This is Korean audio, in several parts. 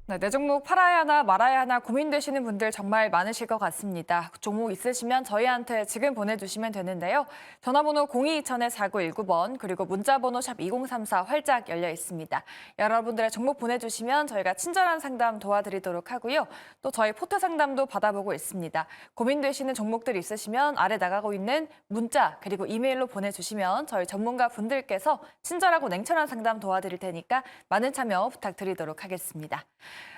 네, 내 종목 팔아야 하나 말아야 하나 고민되시는 분들 정말 많으실 것 같습니다. 종목 있으시면 저희한테 지금 보내주시면 되는데요. 전화번호 0220-4919번 그리고 문자번호 샵 2034 활짝 열려 있습니다. 여러분들의 종목 보내주시면 저희가 친절한 상담 도와드리도록 하고요. 또 저희 포털 상담도 받아보고 있습니다. 고민되시는 종목들 있으시면 아래 나가고 있는 문자 그리고 이메일로 보내주시면 저희 전문가 분들께서 친절하고 냉철한 상담 도와드릴 테니까 많은 참여 부탁드리도록 하겠습니다.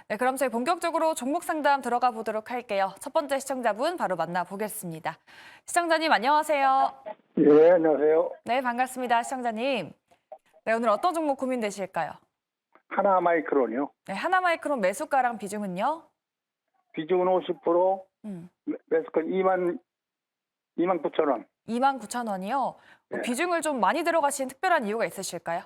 네, 그럼 저희 본격적으로 종목 상담 들어가 보도록 할게요. 첫 번째 시청자분 바로 만나보겠습니다. 시청자님 안녕하세요. 예, 안녕하세요. 네, 반갑습니다. 시청자님. 네, 오늘 어떤 종목 고민되실까요? 하나마이크론이요. 네, 하나마이크론 매수가랑 비중은요? 비중은 50%, 매수가 2만 9천 원. 29,000원이요. 네. 비중을 좀 많이 들어가신 특별한 이유가 있으실까요?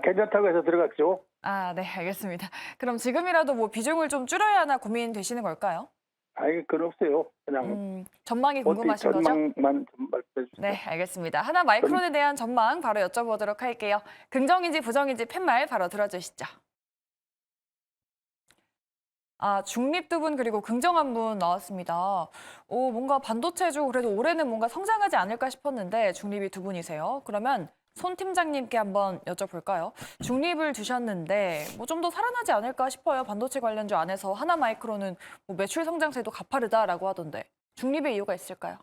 괜찮다고 해서 들어갔죠. 아, 네, 알겠습니다. 그럼 지금이라도 뭐 비중을 좀 줄여야 하나 고민되시는 걸까요? 그건 없어요. 그냥 전망이 어디 궁금하신 거죠? 전망만 좀 말씀해 주세요. 네, 알겠습니다. 하나마이크론에 대한 전망 바로 여쭤보도록 할게요. 긍정인지 부정인지 팻말 바로 들어주시죠. 아, 중립 두 분 그리고 긍정한 분 나왔습니다. 뭔가 반도체주 그래도 올해는 뭔가 성장하지 않을까 싶었는데 중립이 두 분이세요. 그러면 손 팀장님께 한번 여쭤볼까요? 중립을 두셨는데 뭐 좀 더 살아나지 않을까 싶어요. 반도체 관련주 안에서 하나마이크론은 뭐 매출 성장세도 가파르다라고 하던데 중립의 이유가 있을까요?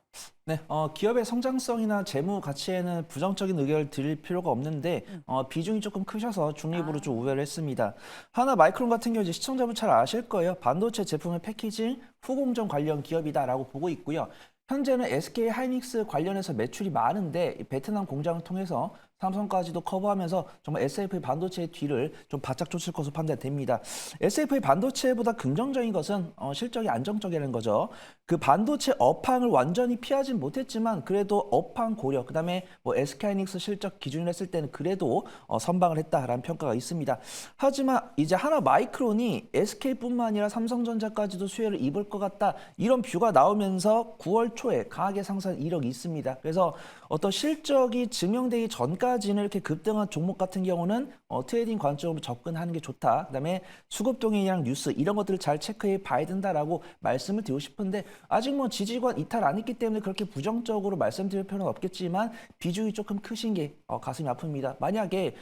네, 기업의 성장성이나 재무 가치에는 부정적인 의견을 드릴 필요가 없는데 비중이 조금 크셔서 중립으로 좀 우회를 했습니다. 하나 마이크론 같은 경우 이제 시청자분 잘 아실 거예요. 반도체 제품의 패키징, 후공정 관련 기업이다라고 보고 있고요. 현재는 SK 하이닉스 관련해서 매출이 많은데 베트남 공장을 통해서 삼성까지도 커버하면서 정말 SFA 반도체의 뒤를 좀 바짝 쫓을 것으로 판단됩니다. SFA 반도체보다 긍정적인 것은 실적이 안정적이라는 거죠. 그 반도체 업황을 완전히 피하진 못했지만 그래도 업황 고려, 그다음에 뭐 SK하이닉스 실적 기준으로 했을 때는 그래도 선방을 했다라는 평가가 있습니다. 하지만 이제 하나 마이크론이 SK뿐만 아니라 삼성전자까지도 수혜를 입을 것 같다 이런 뷰가 나오면서 9월 초에 강하게 상승한 이력이 있습니다. 그래서 어떤 실적이 증명되기 전까지는 이렇게 급등한 종목 같은 경우는 트레이딩 관점으로 접근하는 게 좋다. 그다음에 수급 동향이랑 뉴스 이런 것들을 잘 체크해 봐야 된다라고 말씀을 드리고 싶은데 아직 뭐 지지관 이탈 안 했기 때문에 그렇게 부정적으로 말씀드릴 필요는 없겠지만 비중이 조금 크신 게 가슴이 아픕니다. 만약에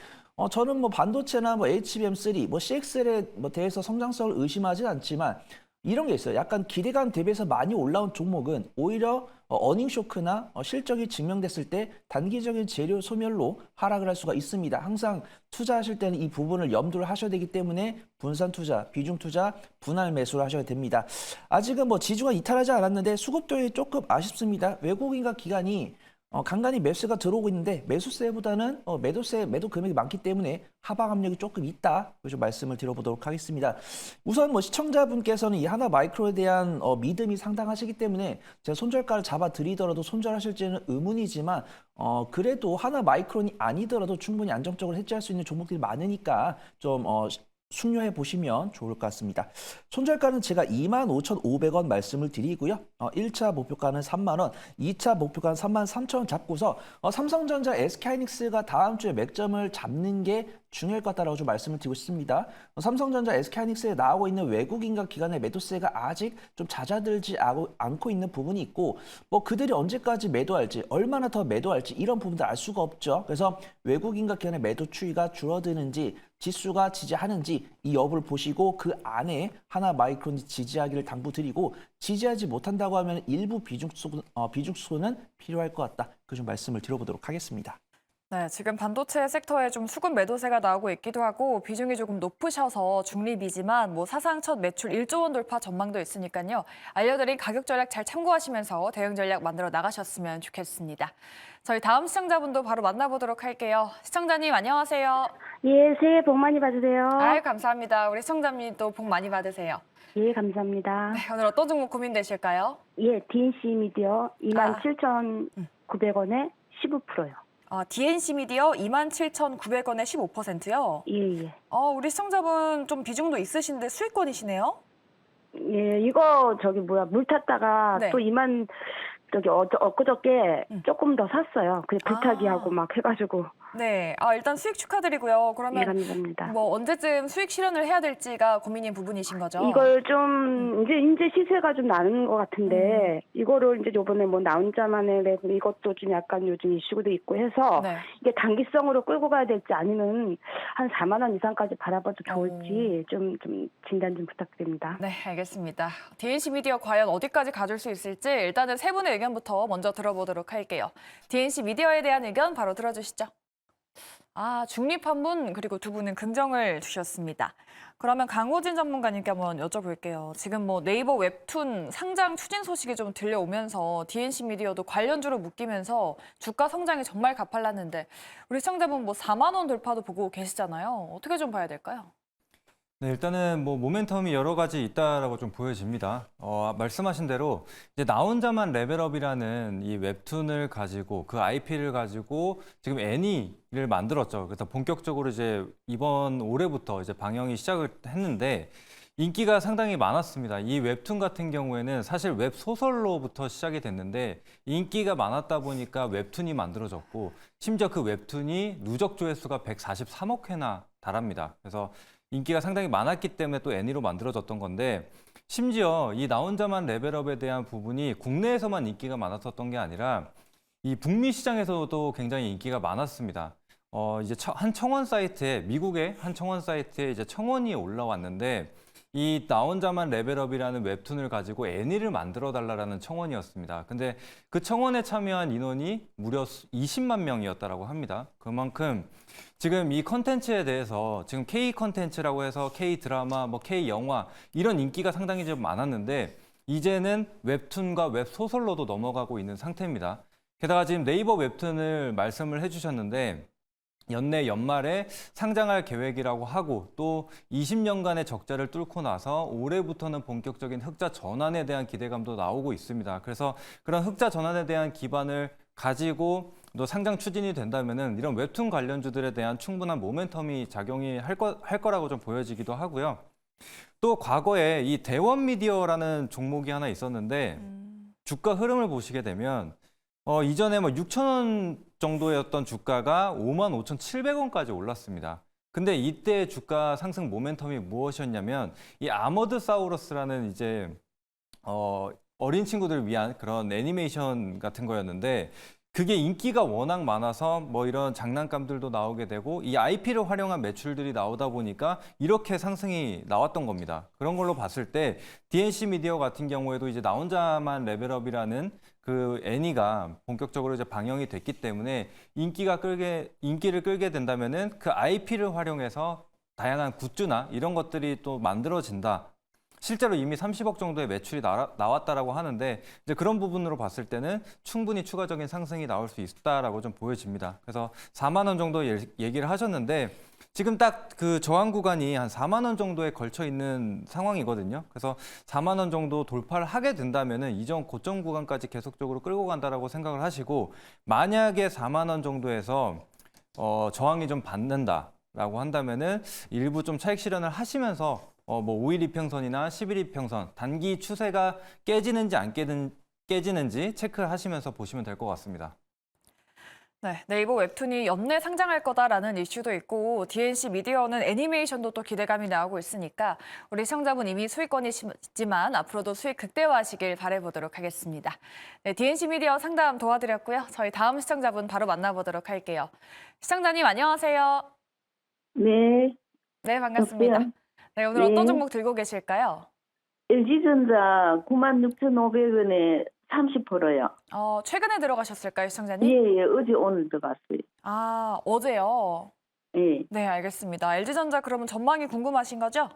저는 뭐 반도체나 뭐 HBM3, 뭐 CXL에 뭐 대해서 성장성을 의심하진 않지만 이런 게 있어요. 약간 기대감 대비해서 많이 올라온 종목은 오히려 어닝 쇼크나 실적이 증명됐을 때 단기적인 재료 소멸로 하락을 할 수가 있습니다. 항상 투자하실 때는 이 부분을 염두를 하셔야 되기 때문에 분산 투자, 비중 투자, 분할 매수를 하셔야 됩니다. 아직은 뭐 지주가 이탈하지 않았는데 수급동이 조금 아쉽습니다. 외국인과 기관이 간간히 매수가 들어오고 있는데 매수세보다는 매도 금액이 많기 때문에 하방 압력이 조금 있다. 그래서 말씀을 드려보도록 하겠습니다. 우선 뭐 시청자분께서는 이 하나 마이크로에 대한 믿음이 상당하시기 때문에 제가 손절가를 잡아 드리더라도 손절하실지는 의문이지만 그래도 하나 마이크론이 아니더라도 충분히 안정적으로 해지할 수 있는 종목들이 많으니까 좀 숙려해 보시면 좋을 것 같습니다. 손절가는 제가 25,500원 말씀을 드리고요. 1차 목표가는 3만 원, 2차 목표가는 33,000원 잡고서 삼성전자, SK하이닉스가 다음 주에 맥점을 잡는 게 중요할 것 같다라고 좀 말씀을 드리고 싶습니다. 삼성전자, SK하이닉스에 나오고 있는 외국인과 기관의 매도세가 아직 좀 잦아들지 않고 있는 부분이 있고 뭐 그들이 언제까지 매도할지, 얼마나 더 매도할지 이런 부분들 알 수가 없죠. 그래서 외국인과 기관의 매도 추이가 줄어드는지 지수가 지지하는지 이 여부를 보시고 그 안에 하나 마이크론이 지지하기를 당부드리고 지지하지 못한다고 하면 일부 비중수는 필요할 것 같다. 그 좀 말씀을 드려보도록 하겠습니다. 네, 지금 반도체 섹터에 좀 수급 매도세가 나오고 있기도 하고 비중이 조금 높으셔서 중립이지만 뭐 사상 첫 매출 1조 원 돌파 전망도 있으니까요. 알려드린 가격 전략 잘 참고하시면서 대응 전략 만들어 나가셨으면 좋겠습니다. 저희 다음 시청자분도 바로 만나보도록 할게요. 시청자님 안녕하세요. 예, 새해 복 많이 받으세요. 아유, 감사합니다. 우리 시청자님도 복 많이 받으세요. 예, 감사합니다. 네, 오늘 어떤 종목 고민되실까요? 예, DNC 미디어 27,900원에 15%요. DNC 미디어 27,900원에 15%요? 예, 예. 우리 시청자분 좀 비중도 있으신데 수익권이시네요? 예, 이거 물 탔다가 네. 또 엊그저께 조금 더 샀어요. 그냥 불타기하고 막 해가지고. 네, 일단 수익 축하드리고요. 예, 그러면 감사합니다. 뭐 언제쯤 수익 실현을 해야 될지가 고민인 부분이신 거죠? 이걸 좀 이제 시세가 좀 나는 것 같은데 이거를 이제 요번에 뭐 나 혼자만의 랩 이것도 좀 약간 요즘 이슈도 있고 해서 네. 이게 단기성으로 끌고 가야 될지 아니면 한 4만 원 이상까지 바라봐도 좋을지 좀 진단 좀 부탁드립니다. 네, 알겠습니다. DNC 미디어 과연 어디까지 가줄 수 있을지 일단은 세 분의 의견부터 먼저 들어보도록 할게요. DNC 미디어에 대한 의견 바로 들어주시죠. 중립한 분 그리고 두 분은 긍정을 주셨습니다. 그러면 강호진 전문가님께 한번 여쭤볼게요. 지금 뭐 네이버 웹툰 상장 추진 소식이 좀 들려오면서 DNC 미디어도 관련주로 묶이면서 주가 성장이 정말 가팔랐는데 우리 시청자분 뭐 4만 원 돌파도 보고 계시잖아요. 어떻게 좀 봐야 될까요? 네, 일단은 뭐 모멘텀이 여러 가지 있다라고 좀 보여집니다. 말씀하신 대로 이제 나 혼자만 레벨업이라는 이 웹툰을 가지고 그 IP를 가지고 지금 애니를 만들었죠. 그래서 본격적으로 이제 이번 올해부터 이제 방영이 시작을 했는데 인기가 상당히 많았습니다. 이 웹툰 같은 경우에는 사실 웹 소설로부터 시작이 됐는데 인기가 많았다 보니까 웹툰이 만들어졌고 심지어 그 웹툰이 누적 조회수가 143억 회나 달합니다. 그래서 인기가 상당히 많았기 때문에 또 애니로 만들어졌던 건데 심지어 이 나 혼자만 레벨업에 대한 부분이 국내에서만 인기가 많았었던 게 아니라 이 북미 시장에서도 굉장히 인기가 많았습니다. 이제 한 청원 사이트에 미국의 한 청원 사이트에 이제 청원이 올라왔는데 이 나 혼자만 레벨업이라는 웹툰을 가지고 애니를 만들어 달라라는 청원이었습니다. 근데 그 청원에 참여한 인원이 무려 20만 명이었다라고 합니다. 그만큼 지금 이 컨텐츠에 대해서 지금 K 컨텐츠라고 해서 K 드라마, 뭐 K 영화 이런 인기가 상당히 좀 많았는데 이제는 웹툰과 웹 소설로도 넘어가고 있는 상태입니다. 게다가 지금 네이버 웹툰을 말씀을 해주셨는데 연말에 상장할 계획이라고 하고 또 20년간의 적자를 뚫고 나서 올해부터는 본격적인 흑자 전환에 대한 기대감도 나오고 있습니다. 그래서 그런 흑자 전환에 대한 기반을 가지고 또 상장 추진이 된다면은 이런 웹툰 관련주들에 대한 충분한 모멘텀이 작용이 할 거라고 좀 보여지기도 하고요. 또 과거에 이 대원 미디어라는 종목이 하나 있었는데 주가 흐름을 보시게 되면 이전에 뭐 6,000원 정도였던 주가가 55,700원까지 올랐습니다. 근데 이때 주가 상승 모멘텀이 무엇이었냐면 이 아머드 사우러스라는 이제 어린 친구들을 위한 그런 애니메이션 같은 거였는데 그게 인기가 워낙 많아서 뭐 이런 장난감들도 나오게 되고 이 IP를 활용한 매출들이 나오다 보니까 이렇게 상승이 나왔던 겁니다. 그런 걸로 봤을 때 DNC 미디어 같은 경우에도 이제 나 혼자만 레벨업이라는 그 애니가 본격적으로 이제 방영이 됐기 때문에 인기를 끌게 된다면은 그 IP를 활용해서 다양한 굿즈나 이런 것들이 또 만들어진다. 실제로 이미 30억 정도의 매출이 나왔다라고 하는데 이제 그런 부분으로 봤을 때는 충분히 추가적인 상승이 나올 수 있다라고 좀 보여집니다. 그래서 4만 원 정도 얘기를 하셨는데 지금 딱 그 저항 구간이 한 4만 원 정도에 걸쳐 있는 상황이거든요. 그래서 4만 원 정도 돌파를 하게 된다면은 이전 고점 구간까지 계속적으로 끌고 간다라고 생각을 하시고 만약에 4만 원 정도에서 저항이 좀 받는다라고 한다면은 일부 좀 차익 실현을 하시면서 뭐 5일 이평선이나 10일 이평선 단기 추세가 깨지는지 안 깨지는지 체크하시면서 보시면 될 것 같습니다. 네, 네이버 웹툰이 연내 상장할 거다라는 이슈도 있고 DNC 미디어는 애니메이션도 또 기대감이 나오고 있으니까 우리 시청자분 이미 수익권이시지만 앞으로도 수익 극대화하시길 바라보도록 하겠습니다. 네, DNC 미디어 상담 도와드렸고요. 저희 다음 시청자분 바로 만나보도록 할게요. 시청자님 안녕하세요. 네. 네, 반갑습니다. 여보세요? 네, 오늘 네. 어떤 종목 들고 계실까요? LG전자 96,500원에 30%요. 최근에 들어가셨을까요, 시청자님? 예, 어제 오늘 들어갔어요. 어제요. 예, 네, 알겠습니다. LG전자 그러면 전망이 궁금하신 거죠?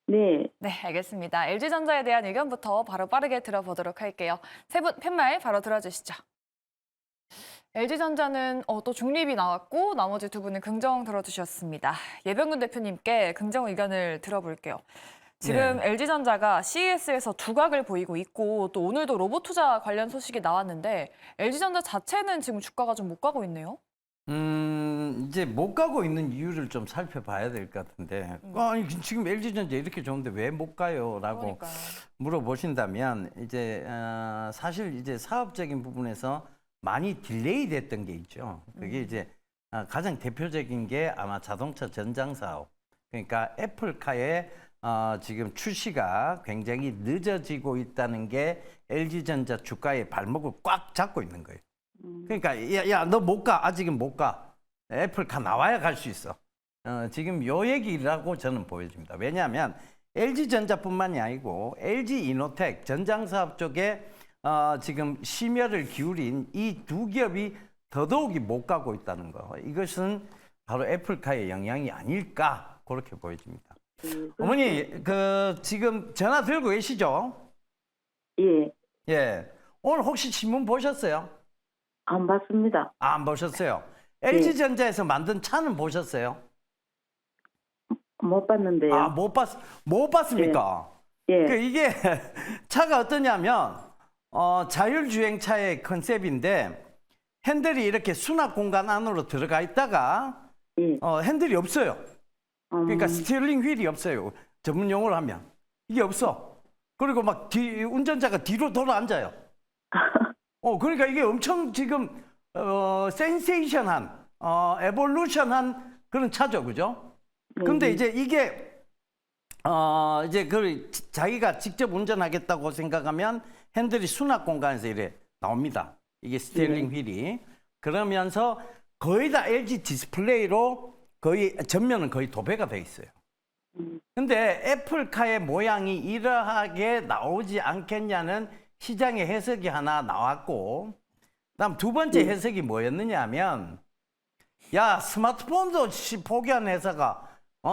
네. 네, 알겠습니다. LG전자에 대한 의견부터 바로 빠르게 들어보도록 할게요. 세 분 팻말 바로 들어주시죠. LG전자는 또 중립이 나왔고 나머지 두 분은 긍정 들어주셨습니다. 예병근 대표님께 긍정 의견을 들어볼게요. 지금 LG전자가 CES에서 두각을 보이고 있고 또 오늘도 로봇 투자 관련 소식이 나왔는데 LG전자 자체는 지금 주가가 좀 못 가고 있네요. 이제 못 가고 있는 이유를 좀 살펴봐야 될 것 같은데, 아니, 지금 LG전자 이렇게 좋은데 왜 못 가요? 라고 그러니까요. 물어보신다면, 이제, 사실 이제 사업적인 부분에서 많이 딜레이 됐던 게 있죠. 그게 이제 가장 대표적인 게 아마 자동차 전장 사업. 그러니까 애플카의 지금 출시가 굉장히 늦어지고 있다는 게 LG전자 주가의 발목을 꽉 잡고 있는 거예요. 그러니까 야, 너 못 가. 아직은 못 가. 애플카 나와야 갈 수 있어. 지금 요 얘기라고 저는 보여집니다. 왜냐하면 LG전자뿐만이 아니고 LG이노텍 전장사업 쪽에 지금 심혈을 기울인 이 두 기업이 더더욱이 못 가고 있다는 거. 이것은 바로 애플카의 영향이 아닐까 그렇게 보여집니다. 어머니 지금 전화 들고 계시죠? 예, 예. 오늘 혹시 신문 보셨어요? 안 봤습니다. 안 보셨어요? LG전자에서 만든 차는 보셨어요? 못 봤는데요. 못 봤습니까? 예, 이게 차가 어떠냐면 자율주행차의 컨셉인데 핸들이 이렇게 수납 공간 안으로 들어가 있다가 예. 핸들이 없어요. 그러니까 스티어링 휠이 없어요. 전문 용어로 하면 이게 없어. 그리고 막 운전자가 뒤로 돌아 앉아요. 그러니까 이게 엄청 지금 센세이션한 에볼루션한 그런 차죠, 그죠? 근데 이제 이게 이제 자기가 직접 운전하겠다고 생각하면 핸들이 수납 공간에서 이래 나옵니다. 이게 스티어링 휠이. 그러면서 거의 다 LG 디스플레이로 거의 전면은 거의 도배가 돼 있어요. 근데 애플카의 모양이 이러하게 나오지 않겠냐는 시장의 해석이 하나 나왔고, 그다음 두 번째 해석이 뭐였느냐 하면, 야, 스마트폰도 포기한 회사가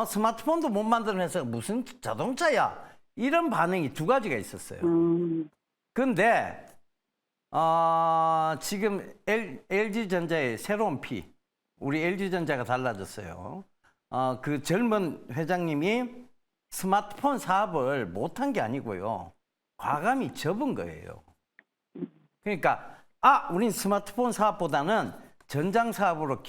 스마트폰도 못 만드는 회사가 무슨 자동차야, 이런 반응이 두 가지가 있었어요. 근데 지금 LG전자의 새로운 피, 우리 LG전자가 달라졌어요. 그 젊은 회장님이 스마트폰 사업을 못한 게 아니고요, 과감히 접은 거예요. 그러니까 우린 스마트폰 사업보다는 전장 사업으로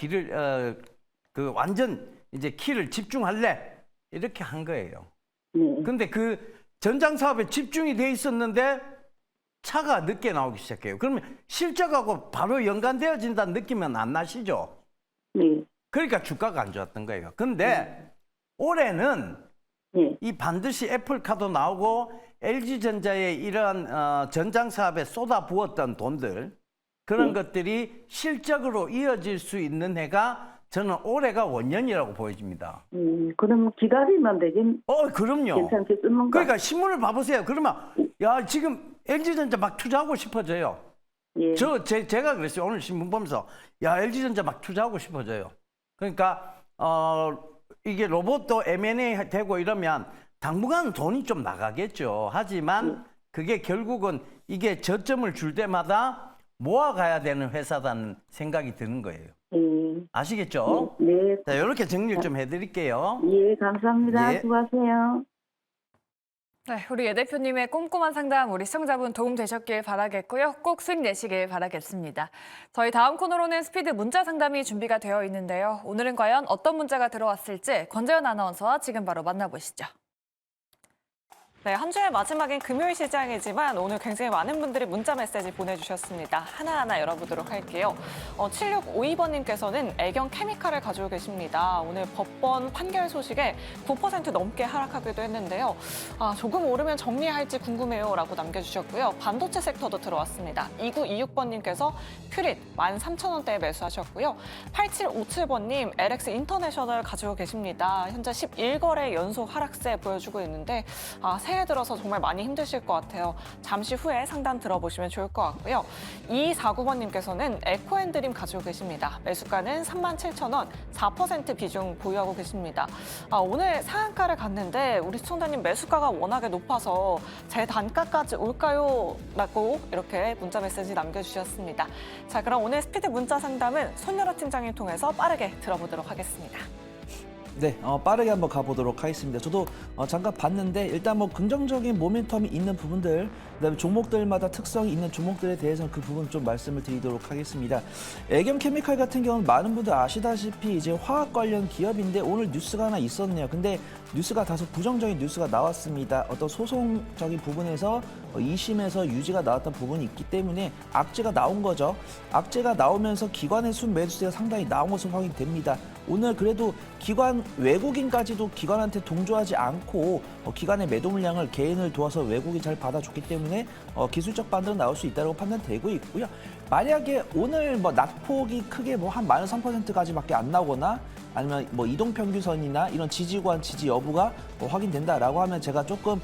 완전 이제 키를 집중할래, 이렇게 한 거예요. 근데 그 전장 사업에 집중이 돼 있었는데 차가 늦게 나오기 시작해요. 그러면 실적하고 바로 연관되어진다는 느낌은 안 나시죠? 네. 그러니까 주가가 안 좋았던 거예요. 근데 올해는 네. 이 반드시 애플카도 나오고 LG전자의 이러한 전장 사업에 쏟아부었던 돈들, 그런 것들이 실적으로 이어질 수 있는 해가 저는 올해가 원년이라고 보여집니다. 그럼 기다리면 되긴 그럼요. 괜찮겠습니까? 그러니까 신문을 봐보세요. 그러면 야, 지금 LG전자 막 투자하고 싶어져요. 예. 제가 그랬어요. 오늘 신문 보면서 야, LG전자 막 투자하고 싶어져요. 그러니까 이게 로봇도 M&A 되고 이러면 당분간 돈이 좀 나가겠죠. 하지만 그게 결국은 이게 저점을 줄 때마다 모아가야 되는 회사다는 생각이 드는 거예요. 아시겠죠? 네. 자, 이렇게 정리를 좀 해드릴게요. 예, 감사합니다. 예. 수고하세요. 네, 우리 예 대표님의 꼼꼼한 상담 우리 시청자분 도움 되셨길 바라겠고요. 꼭 수익 내시길 바라겠습니다. 저희 다음 코너로는 스피드 문자 상담이 준비가 되어 있는데요. 오늘은 과연 어떤 문자가 들어왔을지 권재현 아나운서와 지금 바로 만나보시죠. 네, 한 주의 마지막인 금요일 시장이지만 오늘 굉장히 많은 분들이 문자 메시지 보내주셨습니다. 하나하나 열어보도록 할게요. 7652번님께서는 애경 케미칼을 가지고 계십니다. 오늘 법원 판결 so식에 9% 넘게 하락하기도 했는데요. 조금 오르면 정리할지 궁금해요 라고 남겨주셨고요. 반도체 섹터도 들어왔습니다. 2926번님께서 큐릿 13,000원대에 매수하셨고요. 8757번님 LX 인터내셔널 가지고 계십니다. 현재 11거래 연속 하락세 보여주고 있는데 새해 들어서 정말 많이 힘드실 것 같아요. 잠시 후에 상담 들어보시면 좋을 것 같고요. 2249번님께서는 에코앤드림 가지고 계십니다. 매수가는 37,000원, 4% 비중 보유하고 계십니다. 오늘 상한가를 갔는데 우리 시청자님 매수가가 워낙에 높아서 제 단가까지 올까요? 라고 이렇게 문자 메시지 남겨주셨습니다. 자, 그럼 오늘 스피드 문자 상담은 손여러 팀장님 통해서 빠르게 들어보도록 하겠습니다. 네, 빠르게 한번 가보도록 하겠습니다. 저도 잠깐 봤는데 일단 뭐 긍정적인 모멘텀이 있는 부분들, 그다음에 종목들마다 특성이 있는 종목들에 대해서는 그 부분 좀 말씀을 드리도록 하겠습니다. 애경 케미칼 같은 경우는 많은 분들 아시다시피 이제 화학 관련 기업인데 오늘 뉴스가 하나 있었네요. 근데 뉴스가 다소 부정적인 뉴스가 나왔습니다. 어떤 소송적인 부분에서 2심에서 유지가 나왔던 부분이 있기 때문에 악재가 나온 거죠. 악재가 나오면서 기관의 순 매수세가 상당히 나온 것으로 확인됩니다. 오늘 그래도 기관 외국인까지도 기관한테 동조하지 않고 기관의 매도 물량을 개인을 도와서 외국이 잘 받아줬기 때문에 기술적 반등은 나올 수 있다고 판단되고 있고요. 만약에 오늘 뭐 낙폭이 크게 뭐 한 -3%까지밖에 안 나오거나 아니면 뭐 이동평균선이나 이런 지지구간 지지 여부가 뭐 확인된다라고 하면 제가 조금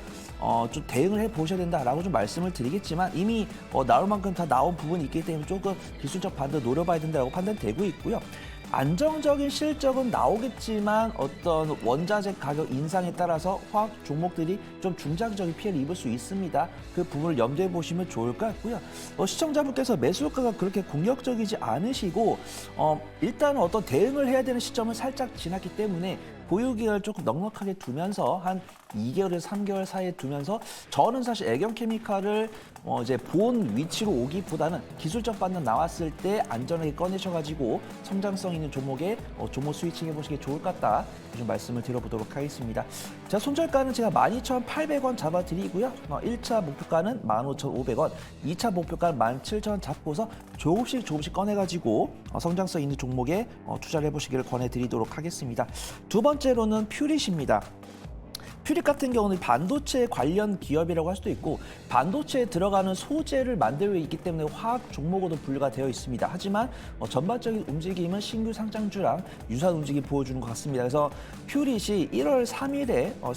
좀 대응을 해 보셔야 된다라고 좀 말씀을 드리겠지만 이미 나올 만큼 다 나온 부분이 있기 때문에 조금 기술적 반등 노려봐야 된다고 판단되고 있고요. 안정적인 실적은 나오겠지만 어떤 원자재 가격 인상에 따라서 화학 종목들이 좀 중장기적인 피해를 입을 수 있습니다. 그 부분을 염두에 보시면 좋을 것 같고요. 시청자분께서 매수 효과가 그렇게 공격적이지 않으시고 일단 어떤 대응을 해야 되는 시점을 살짝 지났기 때문에 보유기간을 조금 넉넉하게 두면서 한 2개월에서 3개월 사이에 두면서 저는 사실 애경케미칼을 이제 본 위치로 오기보다는 기술적 반등 나왔을 때 안전하게 꺼내셔가지고 성장성 있는 종목에 종목 스위칭 해보시기 좋을 것 같다. 좀 말씀을 드려보도록 하겠습니다. 자, 손절가는 제가 12,800원 잡아드리고요. 1차 목표가는 15,500원, 2차 목표가는 17,000원 잡고서 조금씩 꺼내가지고 성장성 있는 종목에 투자를 해보시기를 권해드리도록 하겠습니다. 두 번째로는 퓨릿입니다. 퓨릿 같은 경우는 반도체 관련 기업이라고 할 수도 있고 반도체에 들어가는 소재를 만들고 있기 때문에 화학 종목으로도 분류가 되어 있습니다. 하지만 전반적인 움직임은 신규 상장주랑 유사한 움직임 보여주는 것 같습니다. 그래서 퓨릿이 1월 3일에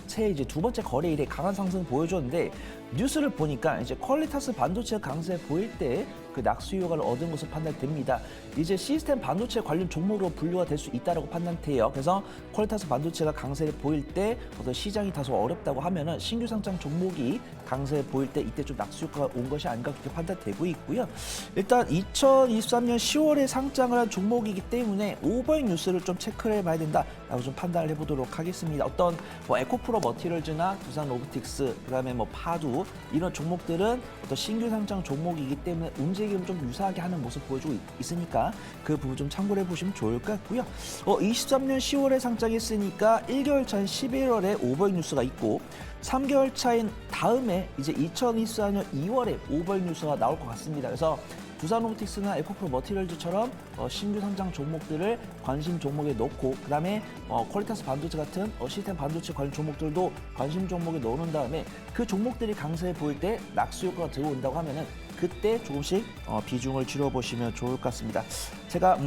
새해 이제 두 번째 거래일에 강한 상승 보여줬는데 뉴스를 보니까 이제 퀄리타스 반도체 강세 보일 때 그 낙수 효과를 얻은 것으로 판단됩니다. 이제 시스템 반도체 관련 종목으로 분류가 될 수 있다고 판단돼요. 그래서 퀄리타스 반도체가 강세를 보일 때 어떤 시장이 다소 어렵다고 하면은 신규 상장 종목이 강세 보일 때 이때 좀 낙수 효과가 온 것이 아닌가 그렇게 판단되고 있고요. 일단 2023년 10월에 상장을 한 종목이기 때문에 오버행 뉴스를 좀 체크를 해봐야 된다라고 좀 판단을 해보도록 하겠습니다. 어떤 뭐 에코프로 머티리얼즈나 두산 로보틱스, 그다음에 뭐 파두 이런 종목들은 어떤 신규 상장 종목이기 때문에 움직임을 좀 유사하게 하는 모습 보여주고 있으니까 그 부분 좀 참고를 해보시면 좋을 것 같고요. 23년 10월에 상장했으니까 1개월 차인 11월에 오버행 뉴스가 있고 3개월 차인 다음에 이제 2024년 2월에 오버행 뉴스가 나올 것 같습니다. 그래서 두산 로보틱스나 에코프로 머티리얼즈처럼 신규 상장 종목들을 관심 종목에 넣고 그다음에 퀄리타스 반도체 같은 시스템 반도체 관련 종목들도 관심 종목에 넣어놓은 다음에 그 종목들이 강세에 보일 때 낙수 효과가 들어온다고 하면은 그때 조금씩 비중을 줄여보시면 좋을 것 같습니다. 제가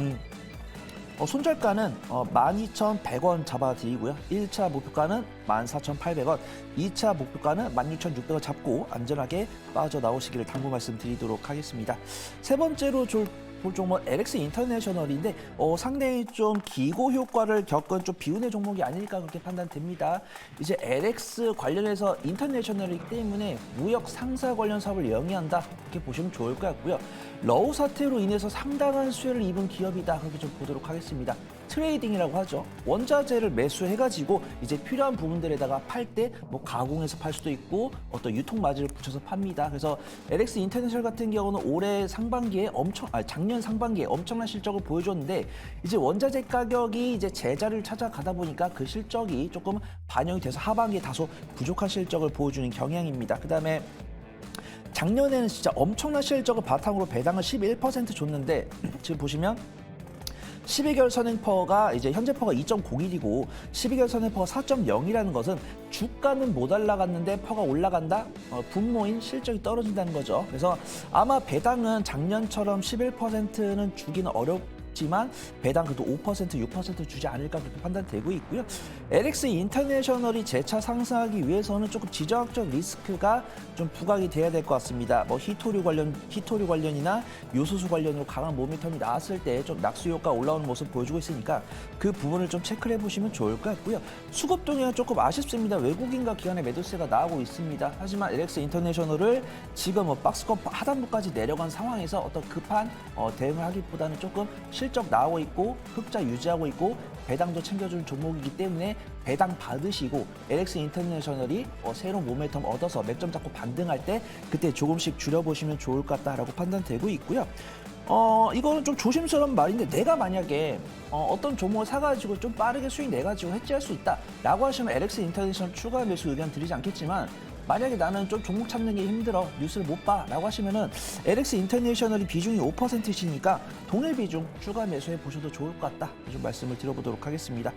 손절가는 12,100원 잡아드리고요. 1차 목표가는 14,800원, 2차 목표가는 16,600원 잡고 안전하게 빠져나오시기를 당부 말씀드리도록 하겠습니다. 세 번째로 볼 종목 LX 인터내셔널인데 상당히 좀 기고 효과를 겪은 좀 비운의 종목이 아닐까 그렇게 판단됩니다. 이제 LX 관련해서 인터내셔널이기 때문에 무역 상사 관련 사업을 영위한다 이렇게 보시면 좋을 것 같고요. 러우 사태로 인해서 상당한 수혜를 입은 기업이다 그렇게 좀 보도록 하겠습니다. 트레이딩이라고 하죠. 원자재를 매수해가지고 이제 필요한 부분들에다가 팔 때 뭐 가공해서 팔 수도 있고 어떤 유통 마진을 붙여서 팝니다. 그래서 LX 인터내셔널 같은 경우는 올해 상반기에 작년 상반기에 엄청난 실적을 보여줬는데 이제 원자재 가격이 이제 제자리를 찾아가다 보니까 그 실적이 조금 반영이 돼서 하반기에 다소 부족한 실적을 보여주는 경향입니다. 그다음에 작년에는 진짜 엄청난 실적을 바탕으로 배당을 11% 줬는데 지금 보시면 12개월 선행퍼가 이제 현재 퍼가 2.01이고 12개월 선행퍼가 4.0이라는 것은 주가는 못 올라갔는데 퍼가 올라간다? 분모인 실적이 떨어진다는 거죠. 그래서 아마 배당은 작년처럼 11%는 주기는 어렵지만 배당 그래도 5%, 6% 주지 않을까 그렇게 판단되고 있고요. LX 인터내셔널이 재차 상승하기 위해서는 조금 지정학적 리스크가 좀 부각이 돼야 될 것 같습니다. 뭐 히토류 관련이나 요소수 관련으로 강한 모멘텀이 나왔을 때 좀 낙수 효과 올라오는 모습 보여주고 있으니까 그 부분을 좀 체크를 해보시면 좋을 것 같고요. 수급 동향은 조금 아쉽습니다. 외국인과 기관의 매도세가 나오고 있습니다. 하지만 LX 인터내셔널을 지금 박스권 하단부까지 내려간 상황에서 어떤 급한 대응을 하기보다는 조금 실적 나오고 있고 흑자 유지하고 있고 배당도 챙겨주는 종목이기 때문에 배당 받으시고 LX 인터내셔널이 새로운 모멘텀 얻어서 맥점 잡고 반등할 때 그때 조금씩 줄여보시면 좋을 것 같다라고 판단되고 있고요. 이거는 좀 조심스러운 말인데 내가 만약에 어떤 종목을 사가지고 좀 빠르게 수익 내가지고 해지할 수 있다라고 하시면 LX 인터내셔널 추가 매수 의견 드리지 않겠지만 만약에 나는 좀 종목 찾는 게 힘들어 뉴스를 못 봐라고 하시면은 LX 인터내셔널이 비중이 5%이시니까 동일 비중 추가 매수해 보셔도 좋을 것 같다 좀 말씀을 드려보도록 하겠습니다.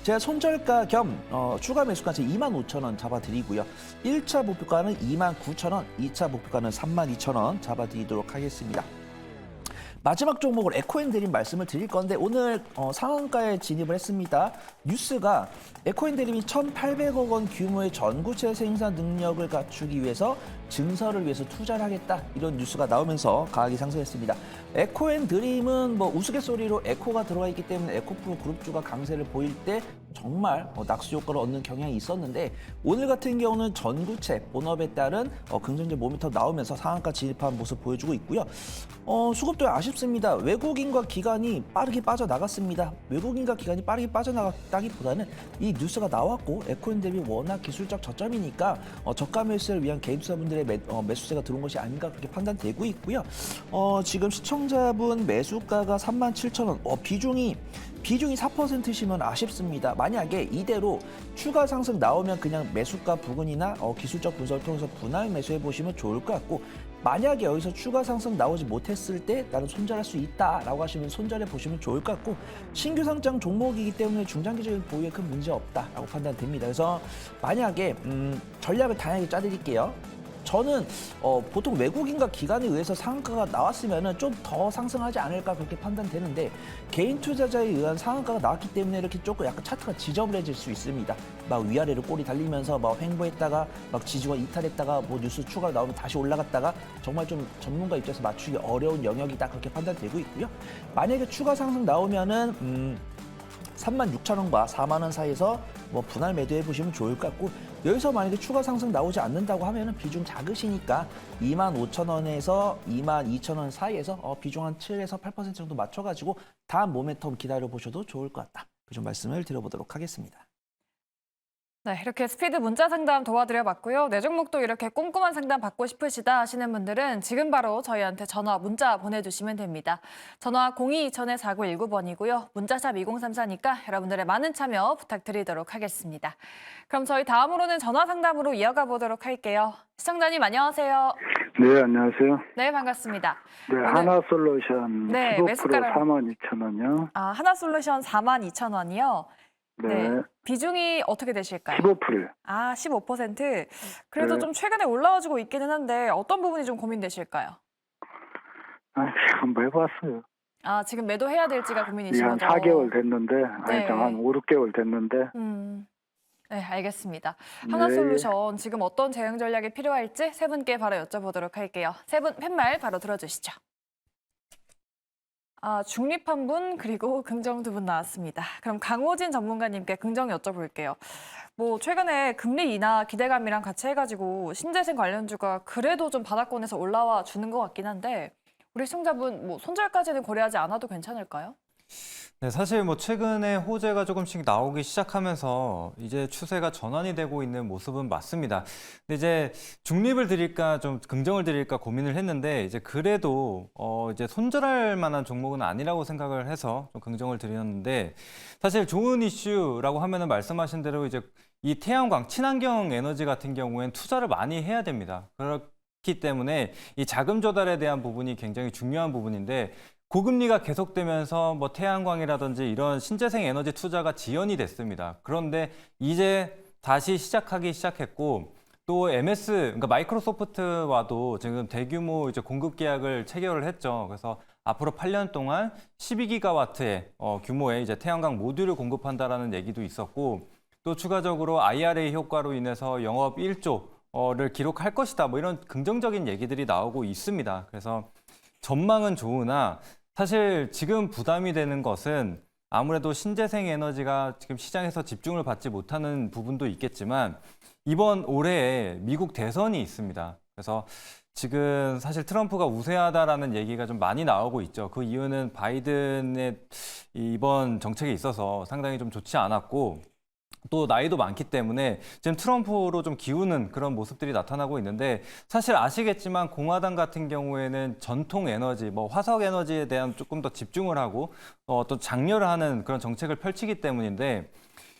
제가 손절가 겸 추가 매수까지 25,000원 잡아드리고요. 1차 목표가는 29,000원, 2차 목표가는 32,000원 잡아드리도록 하겠습니다. 마지막 종목을 에코앤드림 말씀을 드릴 건데 오늘 상한가에 진입을 했습니다. 뉴스가 에코앤드림이 1,800억 원 규모의 전구체 생산 능력을 갖추기 위해서 증설을 위해서 투자를 하겠다 이런 뉴스가 나오면서 강하게 상승했습니다. 에코앤드림은 뭐 우스갯소리로 에코가 들어와 있기 때문에 에코프로 그룹주가 강세를 보일 때 정말 낙수 효과를 얻는 경향이 있었는데 오늘 같은 경우는 전구체 본업에 따른 긍정적 모멘텀 나오면서 상한가 진입한 모습 보여주고 있고요. 수급도 아쉽습니다. 외국인과 기관이 빠르게 빠져나갔습니다. 외국인과 기관이 빠르게 빠져나갔다기보다는 이 뉴스가 나왔고 에코앤드림이 워낙 기술적 저점이니까 저가 매수를 위한 개인 투자분들의 매수세가 들어온 것이 아닌가 그렇게 판단되고 있고요. 지금 시청자분 매수가가 37,000원. 비중이 4%시면 아쉽습니다. 만약에 이대로 추가 상승 나오면 그냥 매수가 부근이나 기술적 분석을 통해서 분할 매수해 보시면 좋을 것 같고 만약에 여기서 추가 상승 나오지 못했을 때 나는 손절할 수 있다라고 하시면 손절해 보시면 좋을 것 같고 신규 상장 종목이기 때문에 중장기적인 보유에 큰 문제 없다라고 판단됩니다. 그래서 만약에 전략을 다양하게 짜드릴게요. 저는 보통 외국인과 기관에 의해서 상한가가 나왔으면 좀 더 상승하지 않을까 그렇게 판단되는데 개인 투자자에 의한 상한가가 나왔기 때문에 이렇게 조금 약간 차트가 지저분해질 수 있습니다. 막 위아래로 꼬리 달리면서 막 횡보했다가 막 지지와 이탈했다가 뭐 뉴스 추가로 나오면 다시 올라갔다가 정말 좀 전문가 입장에서 맞추기 어려운 영역이다 그렇게 판단되고 있고요. 만약에 추가 상승 나오면은 36,000원과 4만 원 사이에서 뭐 분할 매도해 보시면 좋을 것 같고 여기서 만약에 추가 상승 나오지 않는다고 하면은 비중 작으시니까 25,000원에서 22,000원 사이에서 비중 한 7에서 8% 정도 맞춰가지고 다음 모멘텀 기다려 보셔도 좋을 것 같다. 그 좀 말씀을 드려보도록 하겠습니다. 네, 이렇게 스피드 문자 상담 도와드려봤고요. 내 종목도 이렇게 꼼꼼한 상담 받고 싶으시다 하시는 분들은 지금 바로 저희한테 전화, 문자 보내주시면 됩니다. 전화 02-2000-4919번이고요. 문자샵 2034니까 여러분들의 많은 참여 부탁드리도록 하겠습니다. 그럼 저희 다음으로는 전화 상담으로 이어가 보도록 할게요. 시청자님 안녕하세요. 네, 안녕하세요. 네, 반갑습니다. 네, 하나솔루션 네, 15% 매수가를- 42,000원이요. 하나솔루션 42,000원이요. 네, 비중이 어떻게 되실까요? 15%. 15%. 그래도 네. 좀 최근에 올라와주고 있기는 한데 어떤 부분이 좀 고민되실까요? 한번 해봤어요. 지금 매도해야 될지가 이게 고민이신 한 거죠? 4개월 됐는데, 네. 한 5, 6개월 됐는데. 네, 알겠습니다. 네. 하나솔루션 지금 어떤 대응 전략이 필요할지 세 분께 바로 여쭤보도록 할게요. 세 분 팻말 바로 들어주시죠. 중립한 분 그리고 긍정 두 분 나왔습니다. 그럼 강호진 전문가님께 긍정 여쭤볼게요. 뭐 최근에 금리 인하 기대감이랑 같이 해가지고 신재생 관련주가 그래도 좀 바닥권에서 올라와 주는 것 같긴 한데 우리 시청자분 뭐 손절까지는 고려하지 않아도 괜찮을까요? 네, 사실 뭐 최근에 호재가 조금씩 나오기 시작하면서 이제 추세가 전환이 되고 있는 모습은 맞습니다. 근데 이제 중립을 드릴까 좀 긍정을 드릴까 고민을 했는데 이제 그래도 이제 손절할 만한 종목은 아니라고 생각을 해서 좀 긍정을 드렸는데 사실 좋은 이슈라고 하면은 말씀하신 대로 이제 이 태양광, 친환경 에너지 같은 경우엔 투자를 많이 해야 됩니다. 그렇기 때문에 이 자금 조달에 대한 부분이 굉장히 중요한 부분인데 고금리가 계속되면서 뭐 태양광이라든지 이런 신재생 에너지 투자가 지연이 됐습니다. 그런데 이제 다시 시작하기 시작했고 또 MS, 그러니까 마이크로소프트와도 지금 대규모 이제 공급 계약을 체결을 했죠. 그래서 앞으로 8년 동안 12기가와트의 규모의 이제 태양광 모듈을 공급한다라는 얘기도 있었고 또 추가적으로 IRA 효과로 인해서 영업 1조를 기록할 것이다. 뭐 이런 긍정적인 얘기들이 나오고 있습니다. 그래서 전망은 좋으나 사실 지금 부담이 되는 것은 아무래도 신재생 에너지가 지금 시장에서 집중을 받지 못하는 부분도 있겠지만 이번 올해에 미국 대선이 있습니다. 그래서 지금 사실 트럼프가 우세하다라는 얘기가 좀 많이 나오고 있죠. 그 이유는 바이든의 이번 정책에 있어서 상당히 좀 좋지 않았고 또 나이도 많기 때문에 지금 트럼프로 좀 기우는 그런 모습들이 나타나고 있는데 사실 아시겠지만 공화당 같은 경우에는 전통 에너지, 뭐 화석 에너지에 대한 조금 더 집중을 하고 또 장려를 하는 그런 정책을 펼치기 때문인데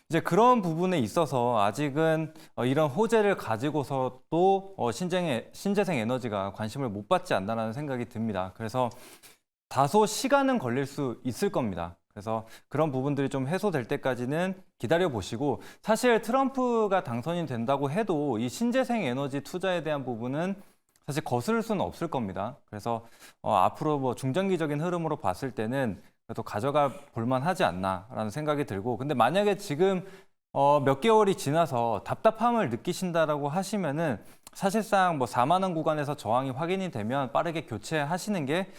이제 그런 부분에 있어서 아직은 이런 호재를 가지고서도 신재생 에너지가 관심을 못 받지 않나라는 생각이 듭니다. 그래서 다소 시간은 걸릴 수 있을 겁니다. 그래서 그런 부분들이 좀 해소될 때까지는 기다려 보시고 사실 트럼프가 당선이 된다고 해도 이 신재생 에너지 투자에 대한 부분은 사실 거스를 수는 없을 겁니다. 그래서 앞으로 뭐 중장기적인 흐름으로 봤을 때는 그래도 가져가 볼만하지 않나라는 생각이 들고 근데 만약에 지금 몇 개월이 지나서 답답함을 느끼신다라고 하시면은 사실상 뭐 4만 원 구간에서 저항이 확인이 되면 빠르게 교체하시는 게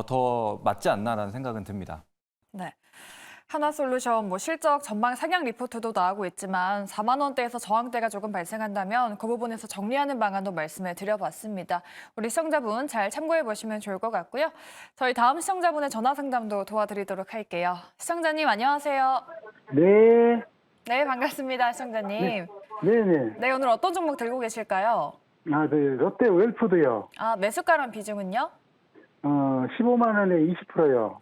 더 맞지 않나라는 생각은 듭니다. 네. 하나솔루션 뭐 실적 전망 상향 리포트도 나오고 있지만 4만 원대에서 저항대가 조금 발생한다면 그 부분에서 정리하는 방안도 말씀해 드려봤습니다. 우리 시청자분 잘 참고해 보시면 좋을 것 같고요. 저희 다음 시청자분의 전화 상담도 도와드리도록 할게요. 시청자님 안녕하세요. 네. 네, 반갑습니다. 시청자님. 네네. 네, 오늘 어떤 종목 들고 계실까요? 아, 네. 롯데 웰푸드요. 아, 매수가랑 비중은요? 15만 원에 20%요.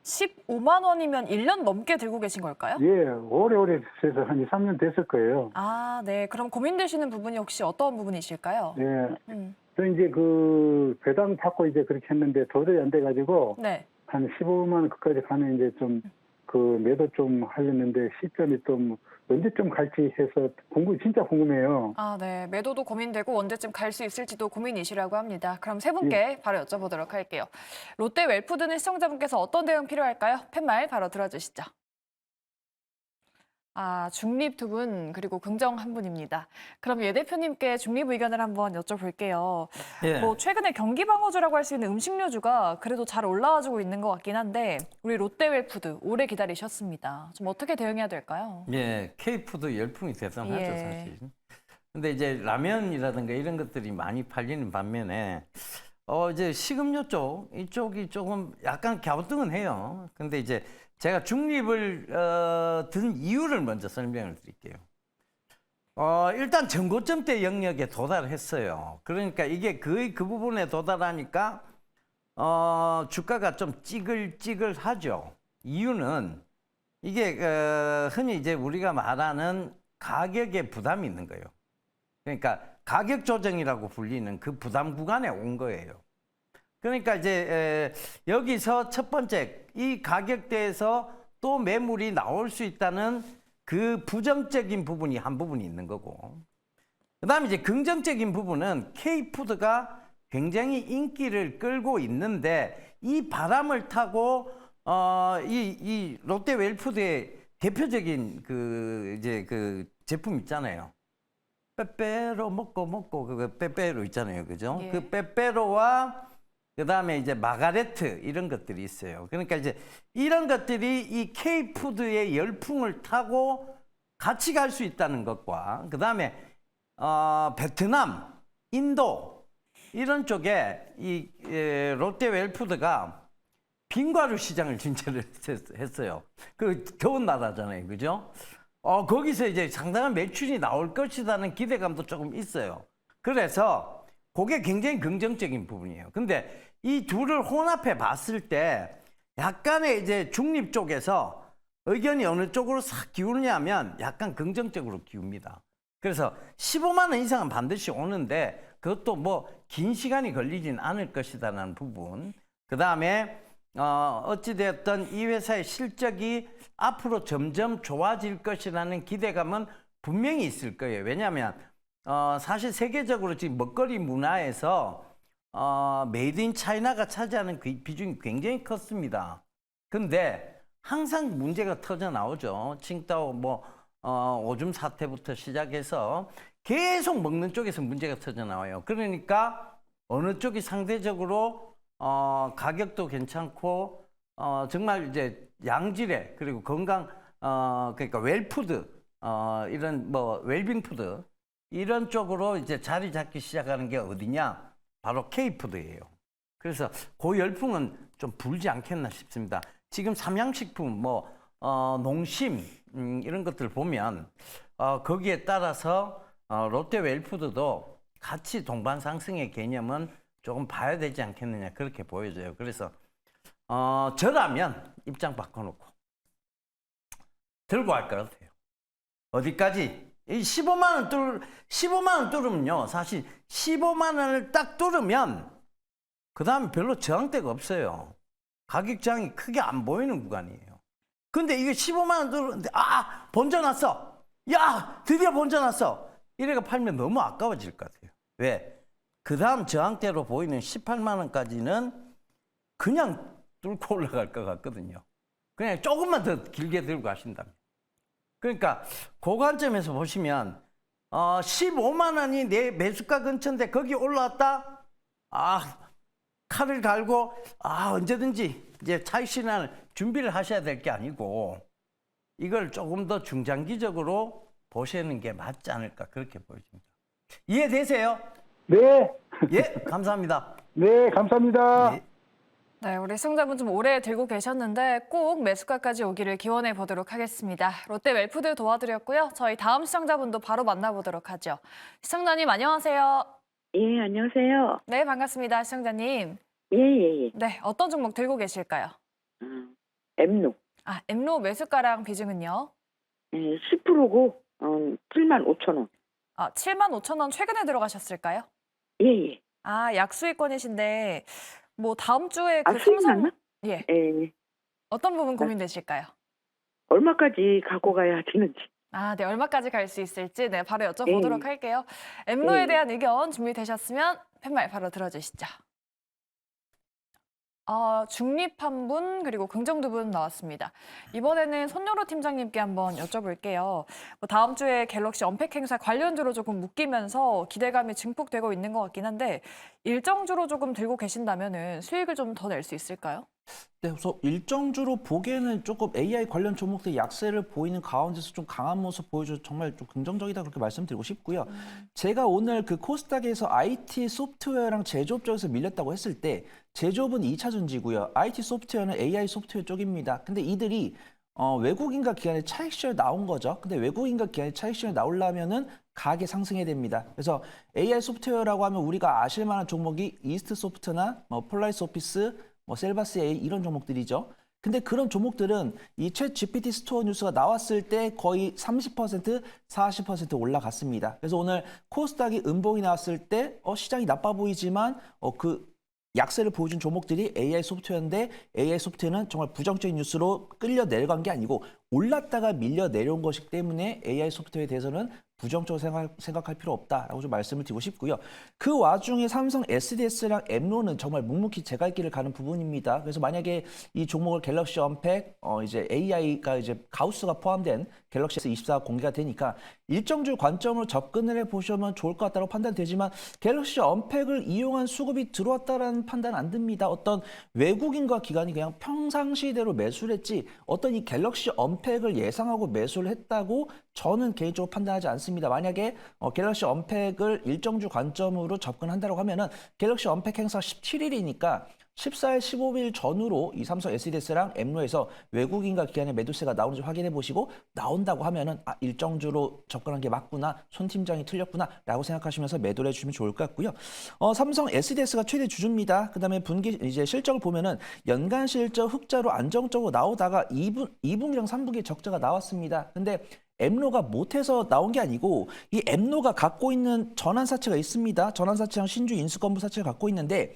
15만 원이면 1년 넘게 들고 계신 걸까요? 예, 오래오래 돼서 한 2, 3년 됐을 거예요. 아, 네. 그럼 고민되시는 부분이 혹시 어떤 부분이실까요? 예. 음. 저 이제 그 배당 받고 이제 그렇게 했는데 도저히 안 돼가지고 네. 한 15만 원 끝까지 가면 이제 좀 그 매도 좀 하려는데 시점이 또 언제쯤 갈지 해서 진짜 궁금해요. 아, 네. 매도도 고민되고 언제쯤 갈 수 있을지도 고민이시라고 합니다. 그럼 세 분께 바로 여쭤보도록 할게요. 롯데 웰푸드는 시청자분께서 어떤 대응 필요할까요? 팻말 바로 들어주시죠. 아, 중립 두 분 그리고 긍정 한 분입니다. 그럼 예 대표님께 중립 의견을 한번 여쭤볼게요. 예. 뭐 최근에 경기 방어주라고 할 수 있는 음식료주가 그래도 잘 올라와주고 있는 것 같긴 한데 우리 롯데 웰푸드 오래 기다리셨습니다. 좀 어떻게 대응해야 될까요? 예, K푸드 열풍이 대단하죠, 예. 사실. 근데 이제 라면이라든가 이런 것들이 많이 팔리는 반면에 이제 식음료 이쪽이 조금 약간 갸우뚱은 해요. 근데 이제 제가 중립을 든 이유를 먼저 설명을 드릴게요. 일단 전고점대 영역에 도달했어요. 그러니까 이게 거의 그 부분에 도달하니까 주가가 좀 찌글찌글하죠. 이유는 이게 흔히 이제 우리가 말하는 가격에 부담이 있는 거예요. 그러니까 가격 조정이라고 불리는 그 부담 구간에 온 거예요. 그러니까 이제 여기서 첫 번째 이 가격대에서 또 매물이 나올 수 있다는 그 부정적인 부분이 한 부분이 있는 거고, 그다음에 이제 긍정적인 부분은 K푸드가 굉장히 인기를 끌고 있는데 이 바람을 타고 이 롯데 웰푸드의 대표적인 그 제품 있잖아요. 빼빼로 먹고 그 빼빼로 있잖아요, 그죠? 예. 그 빼빼로와 그다음에 이제 마가레트 이런 것들이 있어요. 그러니까 이제 이런 것들이 이 K푸드의 열풍을 타고 같이 갈 수 있다는 것과 그다음에 베트남, 인도 이런 쪽에 이 롯데 웰푸드가 빙과류 시장을 진출을 했어요. 그 더운 나라잖아요, 그죠? 거기서 이제 상당한 매출이 나올 것이라는 기대감도 조금 있어요. 그래서 그게 굉장히 긍정적인 부분이에요. 근데 이 둘을 혼합해 봤을 때 약간의 이제 중립 쪽에서 의견이 어느 쪽으로 싹 기우느냐면 약간 긍정적으로 기웁니다. 그래서 15만 원 이상은 반드시 오는데 그것도 뭐 긴 시간이 걸리진 않을 것이다라는 부분. 그 다음에 어찌되었든 이 회사의 실적이 앞으로 점점 좋아질 것이라는 기대감은 분명히 있을 거예요. 왜냐하면 사실 세계적으로 지금 먹거리 문화에서 메이드 인 차이나가 차지하는 그 비중이 굉장히 컸습니다. 근데 항상 문제가 터져 나오죠. 칭따오 오줌 사태부터 시작해서 계속 먹는 쪽에서 문제가 터져 나와요. 그러니까 어느 쪽이 상대적으로 가격도 괜찮고 정말 이제 양질의 그리고 건강 그러니까 웰푸드 이런 웰빙 푸드 이런 쪽으로 이제 자리 잡기 시작하는 게 어디냐? 바로 K푸드예요. 그래서 그 열풍은 좀 불지 않겠나 싶습니다. 지금 삼양식품, 농심 이런 것들 보면 거기에 따라서 롯데 웰푸드도 같이 동반 상승의 개념은 조금 봐야 되지 않겠느냐 그렇게 보여져요. 그래서 저라면 입장 바꿔놓고 들고 할 것 같아요. 어디까지? 이 15만 원 뚫으면요. 사실 15만 원을 딱 뚫으면 그 다음에 별로 저항대가 없어요. 가격 저항이 크게 안 보이는 구간이에요. 근데 이게 15만 원 뚫었는데 본전 났어. 야, 드디어 본전 났어. 이래가 팔면 너무 아까워질 것 같아요. 왜? 그 다음 저항대로 보이는 18만 원까지는 그냥 뚫고 올라갈 것 같거든요. 그냥 조금만 더 길게 들고 가신다면. 그러니까 그 관점에서 보시면 15만 원이 내 매수가 근처인데 거기 올라왔다? 칼을 갈고 언제든지 이제 차익 실현을 준비를 하셔야 될 게 아니고 이걸 조금 더 중장기적으로 보시는 게 맞지 않을까 그렇게 보여집니다. 이해되세요? 네. 예, 감사합니다. 네, 감사합니다. 예. 네, 우리 시청자분 좀 오래 들고 계셨는데 꼭 매수가까지 오기를 기원해 보도록 하겠습니다. 롯데 웰푸드 도와드렸고요. 저희 다음 시청자분도 바로 만나보도록 하죠. 시청자님 안녕하세요. 예, 안녕하세요. 네, 반갑습니다. 시청자님. 예, 예, 예. 네, 어떤 종목 들고 계실까요? 엠노. 엠로 매수가랑 비중은요? 예, 10%고 7만 5천 원. 7만 5천 원 최근에 들어가셨을까요? 예, 예. 약수익권이신데 뭐 다음 주에 그 수익 삼성 났나? 예. 예. 어떤 부분 고민되실까요? 얼마까지 갖고 가야 되는지. 네, 얼마까지 갈 수 있을지 바로 여쭤보도록 할게요. 엠로에 대한 의견 준비되셨으면 팻말 바로 들어주시죠. 중립한 분 그리고 긍정 두 분 나왔습니다. 이번에는 손여로 팀장님께 한번 여쭤볼게요. 다음 주에 갤럭시 언팩 행사 관련주로 조금 묶이면서 기대감이 증폭되고 있는 것 같긴 한데 일정주로 조금 들고 계신다면은 수익을 좀 더 낼 수 있을까요? 네, 그래서 일정주로 보기에는 조금 AI 관련 종목들이 약세를 보이는 가운데서 좀 강한 모습 보여줘서 정말 좀 긍정적이다 그렇게 말씀드리고 싶고요. 제가 오늘 그 코스닥에서 IT 소프트웨어랑 제조업 쪽에서 밀렸다고 했을 때 제조업은 2차 전지고요. IT 소프트웨어는 AI 소프트웨어 쪽입니다. 근데 이들이 외국인과 기관의 차익 시절 나온 거죠. 근데 외국인과 기관의 차익 시절 나오려면은 가계 상승해야 됩니다. 그래서 AI 소프트웨어라고 하면 우리가 아실 만한 종목이 이스트 소프트나 폴라리스 오피스, 셀바스 A 이런 종목들이죠. 근데 그런 종목들은 이 챗 GPT 스토어 뉴스가 나왔을 때 거의 30%, 40% 올라갔습니다. 그래서 오늘 코스닥이 음봉이 나왔을 때 시장이 나빠 보이지만 그 약세를 보여준 종목들이 AI 소프트웨어인데 AI 소프트웨어는 정말 부정적인 뉴스로 끌려 내려간 게 아니고 올랐다가 밀려 내려온 것이기 때문에 AI 소프트웨어에 대해서는 부정적으로 생각할 필요 없다라고 좀 말씀을 드리고 싶고요. 그 와중에 삼성 SDS랑 엠로는 정말 묵묵히 제 갈 길을 가는 부분입니다. 그래서 만약에 이 종목을 갤럭시 언팩, 이제 AI가 이제 가우스가 포함된 갤럭시 S24가 공개가 되니까 일정주 관점으로 접근을 해보시면 좋을 것 같다고 판단되지만 갤럭시 언팩을 이용한 수급이 들어왔다라는 판단 안 듭니다. 어떤 외국인과 기관이 그냥 평상시대로 매수를 했지 어떤 이 갤럭시 언팩을 예상하고 매수를 했다고 저는 개인적으로 판단하지 않습니다. 만약에 갤럭시 언팩을 일정주 관점으로 접근한다고 하면은 갤럭시 언팩 행사 17일이니까 14일, 15일 전후로 이 삼성 SDS랑 엠로에서 외국인과 기관의 매도세가 나오는지 확인해 보시고 나온다고 하면은 일정주로 접근한 게 맞구나, 손 팀장이 틀렸구나라고 생각하시면서 매도를 해주시면 좋을 것 같고요. 삼성 SDS가 최대 주주입니다. 그다음에 분기 이제 실적을 보면은 연간 실적 흑자로 안정적으로 나오다가 2분기랑 3분기 적자가 나왔습니다. 근데 엠로가 못해서 나온 게 아니고 이 엠로가 갖고 있는 전환사채가 있습니다. 전환사채랑 신주 인수권부 사채를 갖고 있는데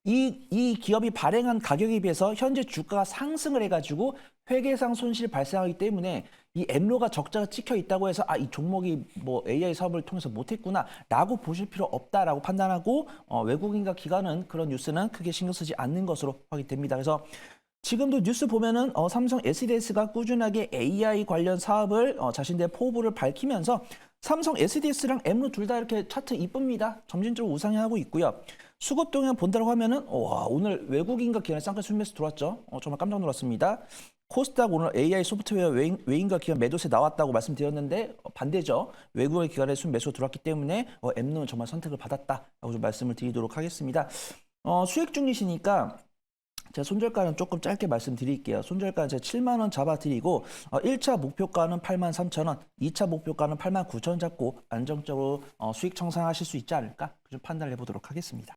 이 기업이 발행한 가격에 비해서 현재 주가가 상승을 해가지고 회계상 손실이 발생하기 때문에 이 엠로가 적자가 찍혀 있다고 해서 이 종목이 뭐 AI 사업을 통해서 못했구나라고 보실 필요 없다라고 판단하고 외국인과 기관은 그런 뉴스는 크게 신경 쓰지 않는 것으로 확인됩니다. 그래서 지금도 뉴스 보면은 삼성 SDS가 꾸준하게 AI 관련 사업을 자신들의 포부를 밝히면서 삼성 SDS랑 엠로 둘 다 이렇게 차트 이쁩니다. 점진적으로 우상향하고 있고요. 수급 동향 본다고 하면은 오늘 외국인과 기관의 쌍끌 순매수 들어왔죠. 정말 깜짝 놀랐습니다. 코스닥 오늘 AI 소프트웨어 외인가 기업 매도세 나왔다고 말씀드렸는데 반대죠. 외국의 기관의 순매수 들어왔기 때문에 엠눈은 정말 선택을 받았다라고 좀 말씀을 드리도록 하겠습니다. 수익 중이시니까 제가 손절가는 조금 짧게 말씀드릴게요. 손절가는 제가 7만 원 잡아드리고 1차 목표가는 83,000원, 2차 목표가는 89,000원 잡고 안정적으로 수익 청산하실 수 있지 않을까 좀 판단을 해보도록 하겠습니다.